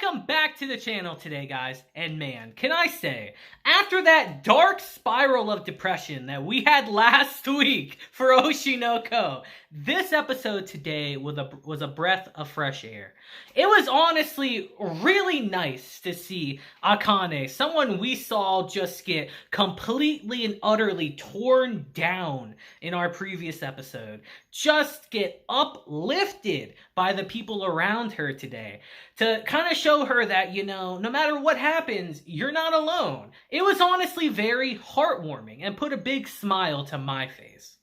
Welcome back to the channel today, guys. And man, can I say, after that dark spiral of depression that we had last week for Oshi No Ko, this episode today was a breath of fresh air. It was honestly really nice to see Akane, someone we saw just get completely and utterly torn down in our previous episode, just get uplifted by the people around her today to kind of show her that, you know, no matter what happens, you're not alone. It was honestly very heartwarming and put a big smile to my face.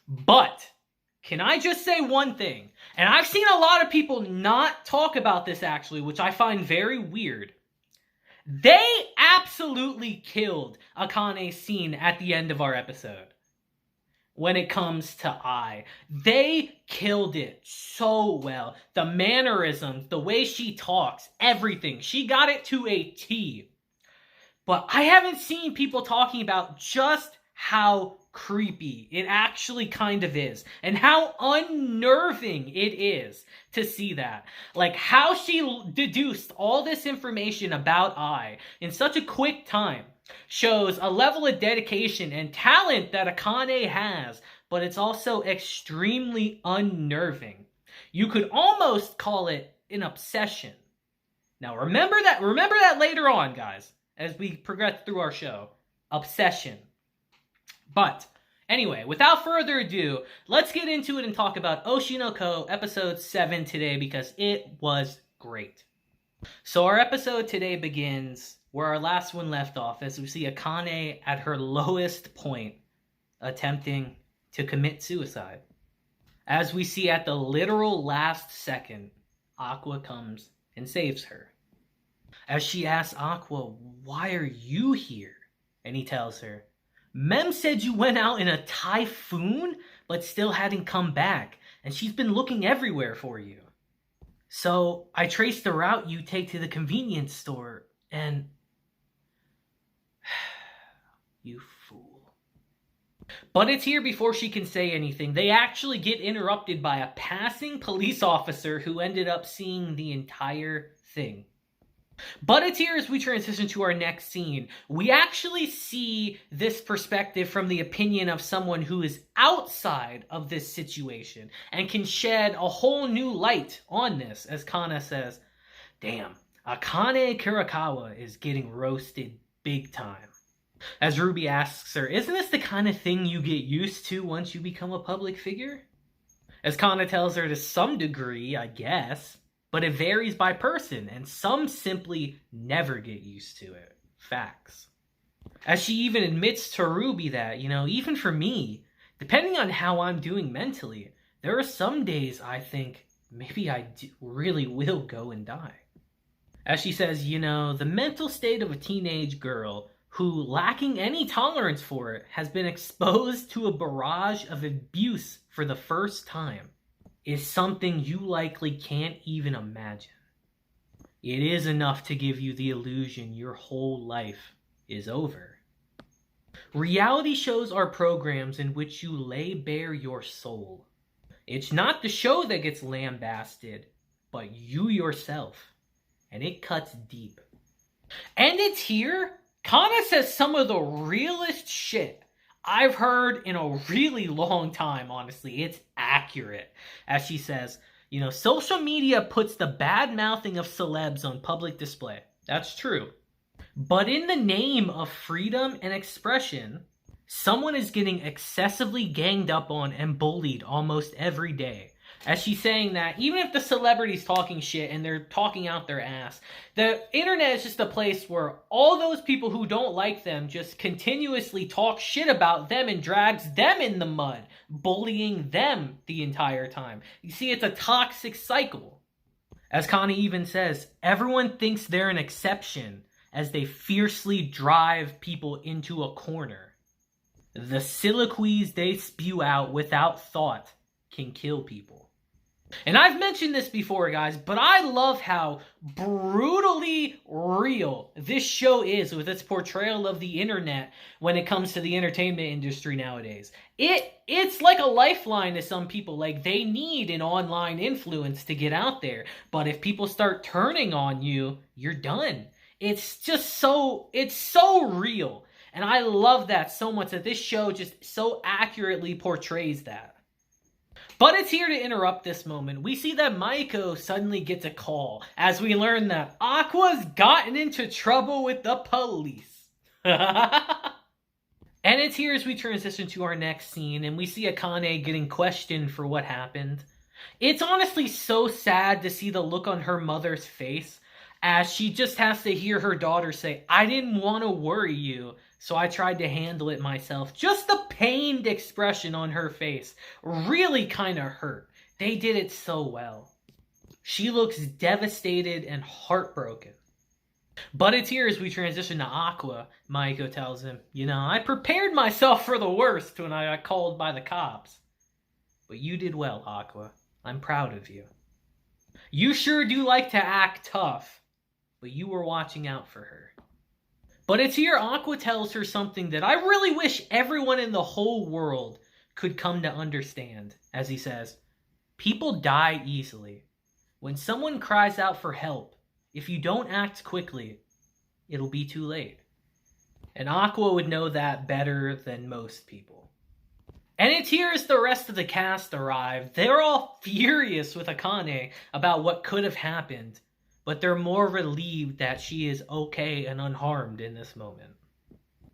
But can I just say one thing? And I've seen a lot of people not talk about this actually, which I find very weird. They absolutely killed Akane's scene at the end of our episode. When it comes to Ai, they killed it so well. The mannerisms, the way she talks, everything. She got it to a T. But I haven't seen people talking about just how creepy it actually kind of is. And how unnerving it is to see that. Like how she deduced all this information about Ai in such a quick time. Shows a level of dedication and talent that Akane has, but it's also extremely unnerving. You could almost call it an obsession. Now remember that later on, guys, as we progress through our show. Obsession. But anyway, without further ado, let's get into it and talk about Oshi No Ko episode 7 today because it was great. So our episode today begins where our last one left off, as we see Akane at her lowest point, attempting to commit suicide. As we see at the literal last second, Aqua comes and saves her. As she asks Aqua, "Why are you here?" And he tells her, "Mem said you went out in a typhoon, but still hadn't come back, and she's been looking everywhere for you. So I traced the route you take to the convenience store, and..." You fool. But it's here before she can say anything. They actually get interrupted by a passing police officer who ended up seeing the entire thing. But it's here as we transition to our next scene. We actually see this perspective from the opinion of someone who is outside of this situation and can shed a whole new light on this, as Kana says, "Damn, Akane Kurakawa is getting roasted big time." As Ruby asks her, "Isn't this the kind of thing you get used to once you become a public figure?" As Kana tells her, to some degree, I guess, but it varies by person, and some simply never get used to it. Facts. As she even admits to Ruby that, you know, even for me, depending on how I'm doing mentally, there are some days I think maybe I really will go and die. As she says, you know, the mental state of a teenage girl who, lacking any tolerance for it, has been exposed to a barrage of abuse for the first time, is something you likely can't even imagine. It is enough to give you the illusion your whole life is over. Reality shows are programs in which you lay bare your soul. It's not the show that gets lambasted, but you yourself. And it cuts deep. And it's here Kana says some of the realest shit I've heard in a really long time, honestly. It's accurate. As she says, you know, social media puts the bad-mouthing of celebs on public display. That's true. But in the name of freedom and expression, someone is getting excessively ganged up on and bullied almost every day. As she's saying that even if the celebrity's talking shit and they're talking out their ass, the internet is just a place where all those people who don't like them just continuously talk shit about them and drags them in the mud, bullying them the entire time. You see, it's a toxic cycle. As Connie even says, everyone thinks they're an exception as they fiercely drive people into a corner. The soliloquies they spew out without thought can kill people. And I've mentioned this before, guys, but I love how brutally real this show is with its portrayal of the internet when it comes to the entertainment industry nowadays. It's like a lifeline to some people. Like, they need an online influence to get out there. But if people start turning on you, you're done. It's so real. And I love that so much, that this show just so accurately portrays that. But it's here to interrupt this moment. We see that Maiko suddenly gets a call as we learn that Aqua's gotten into trouble with the police. And it's here as we transition to our next scene and we see Akane getting questioned for what happened. It's honestly so sad to see the look on her mother's face as she just has to hear her daughter say, "I didn't want to worry you, so I tried to handle it myself." Just the pained expression on her face really kind of hurt. They did it so well. She looks devastated and heartbroken. But it's here as we transition to Aqua. Maiko tells him, "I prepared myself for the worst when I got called by the cops. But you did well, Aqua. I'm proud of you. You sure do like to act tough, but you were watching out for her." But it's here Aqua tells her something that I really wish everyone in the whole world could come to understand. As he says, "People die easily. When someone cries out for help, if you don't act quickly, it'll be too late." And Aqua would know that better than most people. And it's here as the rest of the cast arrive. They're all furious with Akane about what could have happened, but they're more relieved that she is okay and unharmed in this moment,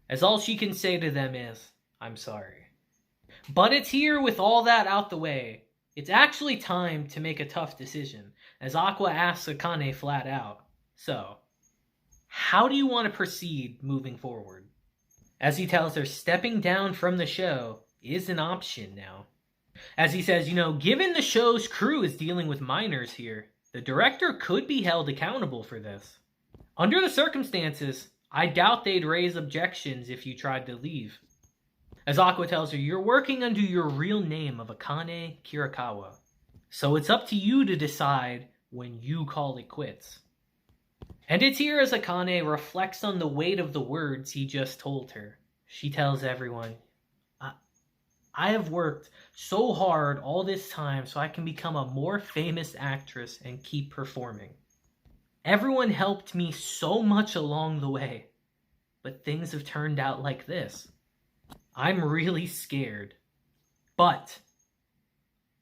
as all she can say to them is, "I'm sorry." But it's here with all that out the way, it's actually time to make a tough decision, as Aqua asks Akane flat out, "So, how do you want to proceed moving forward?" As he tells her stepping down from the show is an option now. As he says, given the show's crew is dealing with minors here, the director could be held accountable for this. Under the circumstances, I doubt they'd raise objections if you tried to leave. As Aqua tells her, "You're working under your real name of Akane Kirikawa, so it's up to you to decide when you call it quits." And it's here as Akane reflects on the weight of the words he just told her. She tells everyone, I have worked so hard all this time so I can become a more famous actress and keep performing. Everyone helped me so much along the way, but things have turned out like this. I'm really scared, but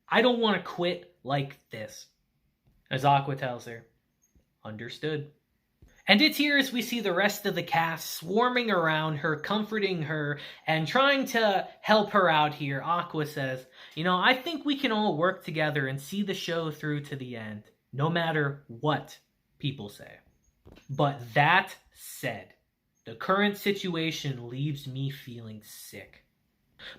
I don't want to quit like this." As Aqua tells her, "Understood." And it's here as we see the rest of the cast swarming around her, comforting her, and trying to help her out here. Aqua says, "I think we can all work together and see the show through to the end, no matter what people say. But that said, the current situation leaves me feeling sick.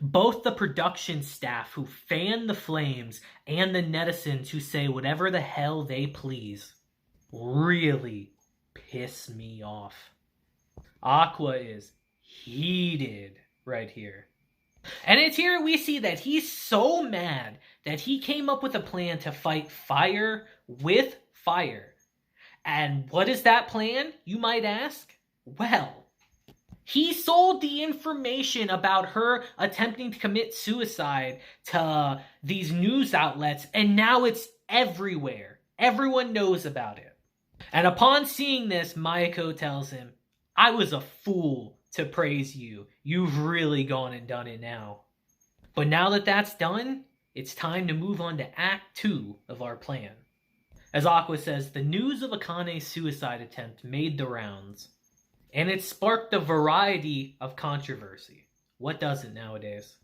Both the production staff who fan the flames and the netizens who say whatever the hell they please really piss me off." Aqua is heated right here. And it's here we see that he's so mad that he came up with a plan to fight fire with fire. And what is that plan, you might ask? Well, he sold the information about her attempting to commit suicide to these news outlets, and now it's everywhere. Everyone knows about it. And upon seeing this, Maiko tells him, "I was a fool to praise you. You've really gone and done it now. But now that that's done, it's time to move on to Act 2 of our plan." As Aqua says, the news of Akane's suicide attempt made the rounds, and it sparked a variety of controversy. What doesn't nowadays?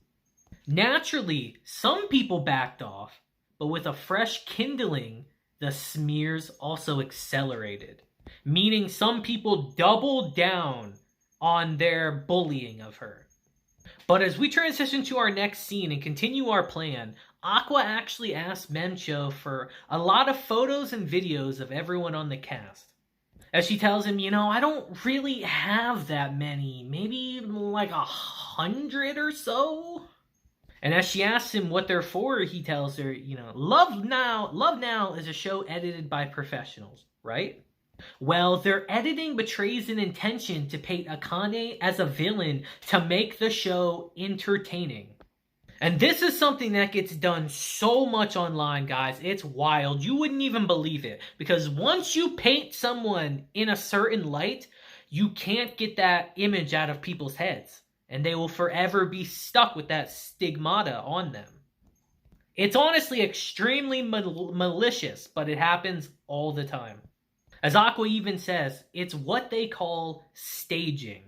Naturally, some people backed off, but with a fresh kindling, the smears also accelerated, meaning some people doubled down on their bullying of her. But as we transition to our next scene and continue our plan, Aqua actually asks Mencho for a lot of photos and videos of everyone on the cast. As she tells him, I don't really have that many, maybe like 100 or so. And as she asks him what they're for, he tells her, Love Now is a show edited by professionals, right? Well, their editing betrays an intention to paint Akane as a villain to make the show entertaining. And this is something that gets done so much online, guys. It's wild. You wouldn't even believe it. Because once you paint someone in a certain light, you can't get that image out of people's heads. And they will forever be stuck with that stigmata on them. It's honestly extremely malicious, but it happens all the time. As Aqua even says, it's what they call staging.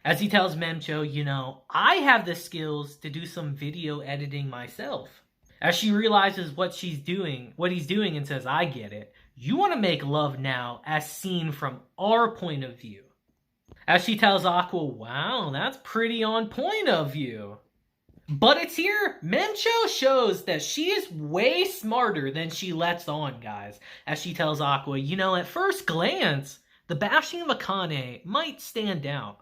As he tells Memcho, I have the skills to do some video editing myself. As she realizes what he's doing and says, I get it. You want to make Love Now as seen from our point of view. As she tells Aqua, wow, that's pretty on point of you. But it's here, Memcho shows that she is way smarter than she lets on, guys. As she tells Aqua, at first glance, the bashing of Akane might stand out.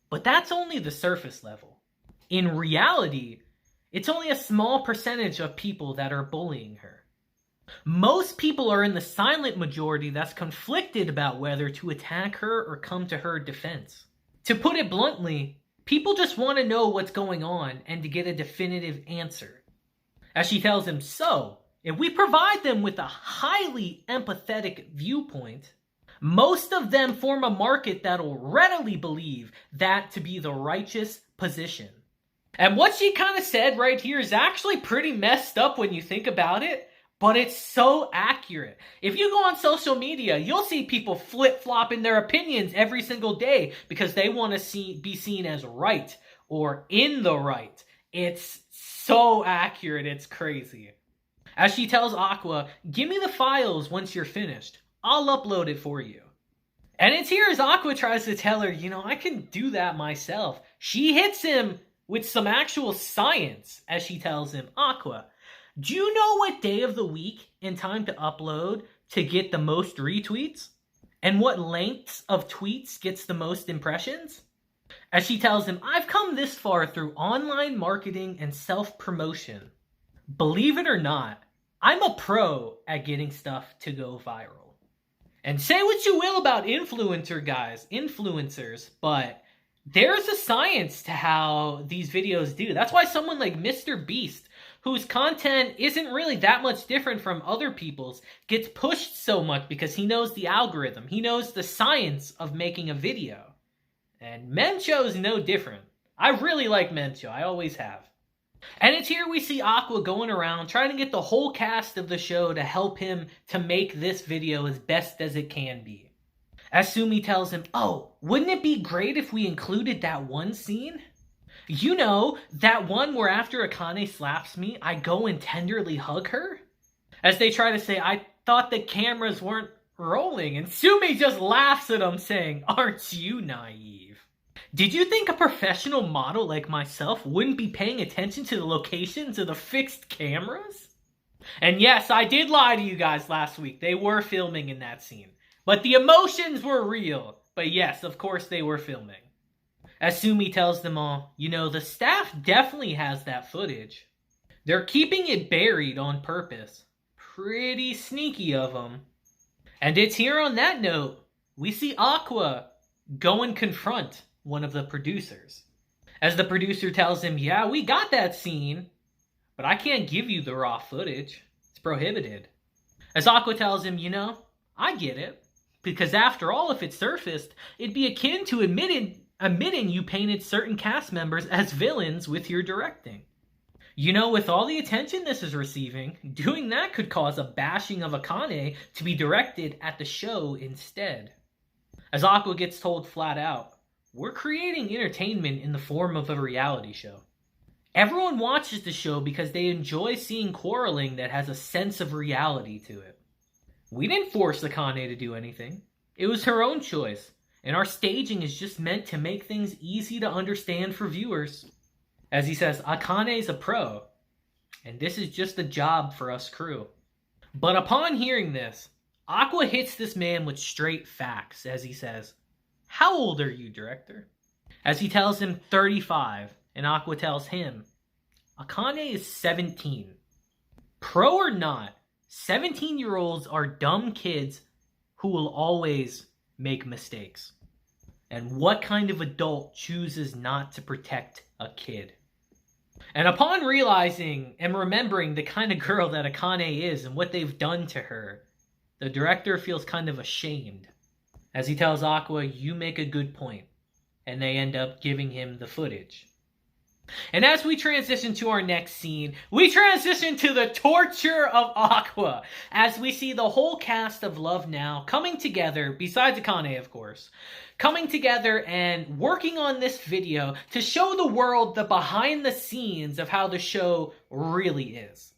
But that's only the surface level. In reality, it's only a small percentage of people that are bullying her. Most people are in the silent majority that's conflicted about whether to attack her or come to her defense. To put it bluntly, people just want to know what's going on and to get a definitive answer. As she tells him, so, if we provide them with a highly empathetic viewpoint, most of them form a market that'll readily believe that to be the righteous position. And what she kind of said right here is actually pretty messed up when you think about it. But it's so accurate. If you go on social media, you'll see people flip-flopping their opinions every single day because they want to be seen as right or in the right. It's so accurate, it's crazy. As she tells Aqua, give me the files once you're finished. I'll upload it for you. And it's here as Aqua tries to tell her, I can do that myself. She hits him with some actual science as she tells him, Aqua, do you know what day of the week and time to upload to get the most retweets? And what lengths of tweets gets the most impressions? As she tells him, I've come this far through online marketing and self-promotion. Believe it or not, I'm a pro at getting stuff to go viral. And say what you will about influencers, but there's a science to how these videos do. That's why someone like Mr. Beast, whose content isn't really that much different from other people's, gets pushed so much because he knows the algorithm. He knows the science of making a video. And Memcho is no different. I really like Memcho. I always have. And it's here we see Aqua going around trying to get the whole cast of the show to help him to make this video as best as it can be. As Sumi tells him, oh, wouldn't it be great if we included that one scene? That one where after Akane slaps me, I go and tenderly hug her? As they try to say, I thought the cameras weren't rolling, and Sumi just laughs at him saying, aren't you naive? Did you think a professional model like myself wouldn't be paying attention to the locations of the fixed cameras? And yes, I did lie to you guys last week. They were filming in that scene. But the emotions were real. But yes, of course they were filming. As Sumi tells them all, the staff definitely has that footage. They're keeping it buried on purpose. Pretty sneaky of them. And it's here on that note, we see Aqua go and confront one of the producers. As the producer tells him, yeah, we got that scene, but I can't give you the raw footage. It's prohibited. As Aqua tells him, I get it. Because after all, if it surfaced, it'd be akin to admitting you painted certain cast members as villains with your directing. With all the attention this is receiving, doing that could cause a bashing of Akane to be directed at the show instead. As Aqua gets told flat out, we're creating entertainment in the form of a reality show. Everyone watches the show because they enjoy seeing quarreling that has a sense of reality to it. We didn't force Akane to do anything. It was her own choice, and our staging is just meant to make things easy to understand for viewers. As he says, Akane's a pro, and this is just a job for us crew. But upon hearing this, Aqua hits this man with straight facts as he says, how old are you, director? As he tells him 35, and Aqua tells him, Akane is 17. Pro or not, 17-year-olds are dumb kids who will always make mistakes. And what kind of adult chooses not to protect a kid? And upon realizing and remembering the kind of girl that Akane is and what they've done to her, the director feels kind of ashamed. As he tells Aqua, "You make a good point." And they end up giving him the footage. And as we transition to our next scene, we transition to the torture of Aqua, as we see the whole cast of Love Now coming together, besides Akane of course, coming together and working on this video to show the world the behind the scenes of how the show really is.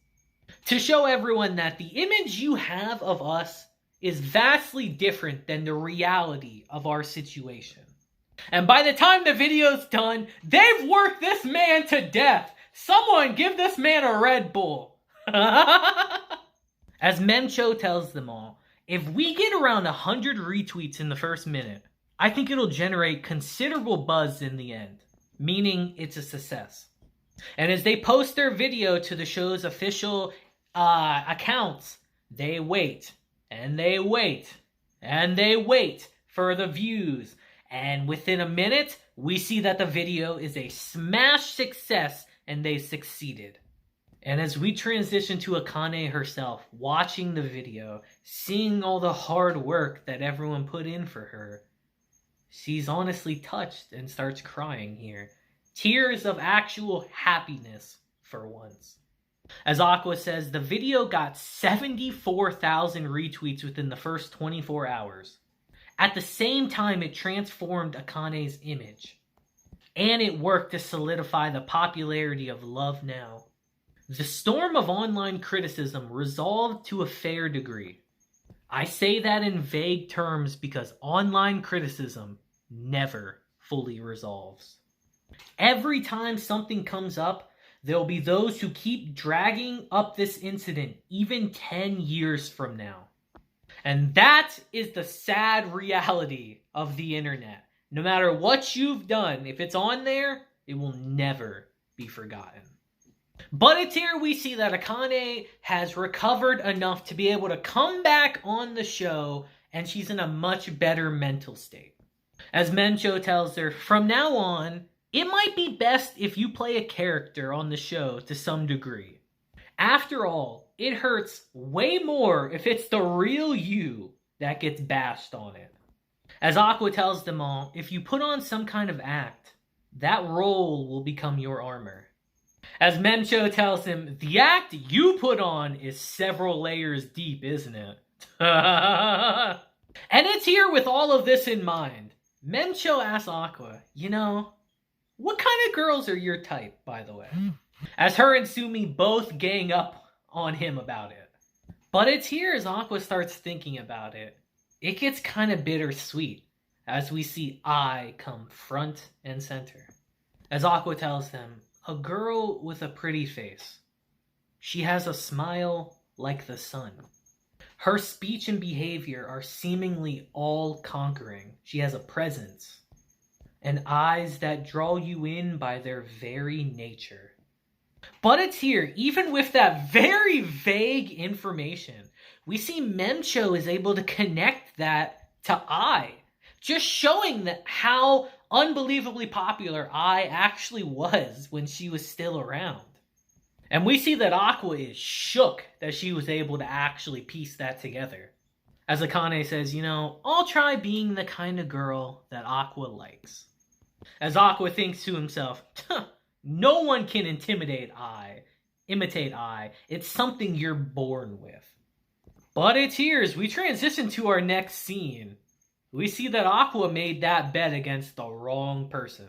To show everyone that the image you have of us is vastly different than the reality of our situation. And by the time the video's done, they've worked this man to death. Someone give this man a Red Bull. As Mencho tells them all, if we get around 100 retweets in the first minute, I think it'll generate considerable buzz in the end, meaning it's a success. And as they post their video to the show's official accounts, they wait, and they wait, and they wait for the views. And within a minute, we see that the video is a smash success and they succeeded. And as we transition to Akane herself, watching the video, seeing all the hard work that everyone put in for her, she's honestly touched and starts crying here. Tears of actual happiness for once. As Aqua says, the video got 74,000 retweets within the first 24 hours. At the same time, it transformed Akane's image. And it worked to solidify the popularity of Love Now. The storm of online criticism resolved to a fair degree. I say that in vague terms because online criticism never fully resolves. Every time something comes up, there'll be those who keep dragging up this incident even 10 years from now. And that is the sad reality of the internet. No matter what you've done, if it's on there, it will never be forgotten. But it's here we see that Akane has recovered enough to be able to come back on the show, and she's in a much better mental state. As Mencho tells her, from now on, it might be best if you play a character on the show to some degree. After all, it hurts way more if it's the real you that gets bashed on it. As Aqua tells them all, if you put on some kind of act, that role will become your armor. As Mencho tells him, the act you put on is several layers deep, isn't it? And it's here with all of this in mind. Mencho asks Aqua, what kind of girls are your type, by the way? As her and Sumi both gang up on him about it. But it's here as Aqua starts thinking about it. It gets kind of bittersweet as we see I come front and center. As Aqua tells them, a girl with a pretty face. She has a smile like the sun. Her speech and behavior are seemingly all-conquering. She has a presence. And eyes that draw you in by their very nature. But it's here, even with that very vague information, we see Mencho is able to connect that to I. Just showing that how unbelievably popular I actually was when she was still around. And we see that Aqua is shook that she was able to actually piece that together. As Akane says, I'll try being the kind of girl that Aqua likes. As Aqua thinks to himself, no one can imitate I. It's something you're born with. But it's here as we transition to our next scene. We see that Aqua made that bet against the wrong person.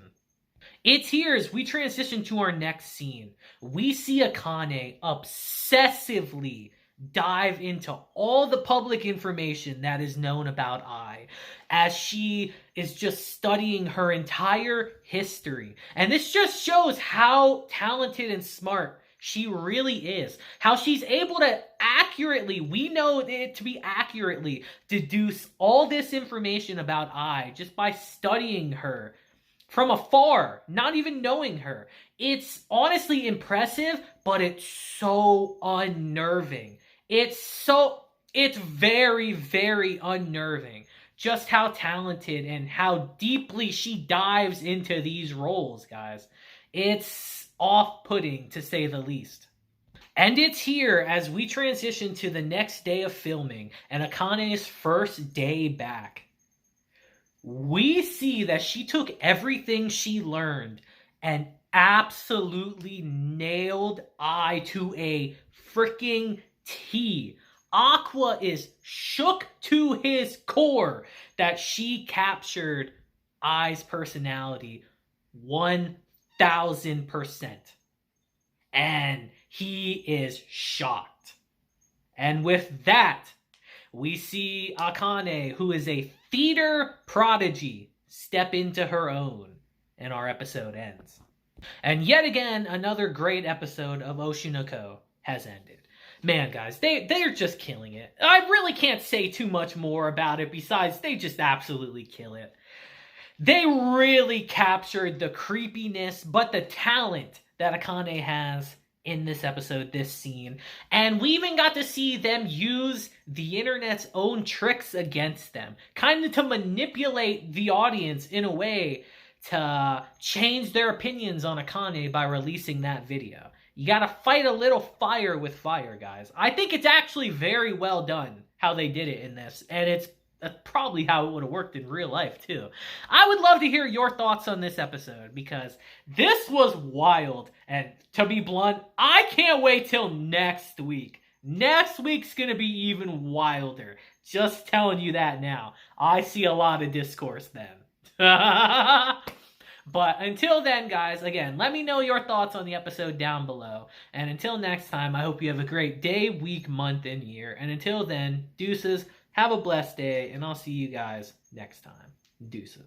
It's here as we transition to our next scene. We see Akane obsessively dive into all the public information that is known about I, as she is just studying her entire history. And this just shows how talented and smart she really is. How she's able to accurately, we know it to be accurately, deduce all this information about I just by studying her from afar, not even knowing her. It's honestly impressive, but it's so unnerving. It's very, very unnerving just how talented and how deeply she dives into these roles, guys. It's off-putting, to say the least. And it's here as we transition to the next day of filming and Akane's first day back. We see that she took everything she learned and absolutely nailed Ai to a freaking T. Aqua is shook to his core that she captured Ai's personality 1000%. And he is shocked. And with that, we see Akane, who is a theater prodigy, step into her own, and our episode ends. And yet again, another great episode of Oshi No Ko has ended. Man, guys, they're just killing it. I really can't say too much more about it besides they just absolutely kill it. They really captured the creepiness, but the talent that Akane has in this episode, this scene. And we even got to see them use the internet's own tricks against them, kind of to manipulate the audience in a way to change their opinions on Akane by releasing that video. You gotta fight a little fire with fire, guys. I think it's actually very well done how they did it in this, and it's probably how it would have worked in real life too. I would love to hear your thoughts on this episode because this was wild, and to be blunt, I can't wait till next week. Next week's gonna be even wilder. Just telling you that now. I see a lot of discourse then. But until then, guys, again, let me know your thoughts on the episode down below. And until next time, I hope you have a great day, week, month, and year. And until then, deuces, have a blessed day, and I'll see you guys next time. Deuces.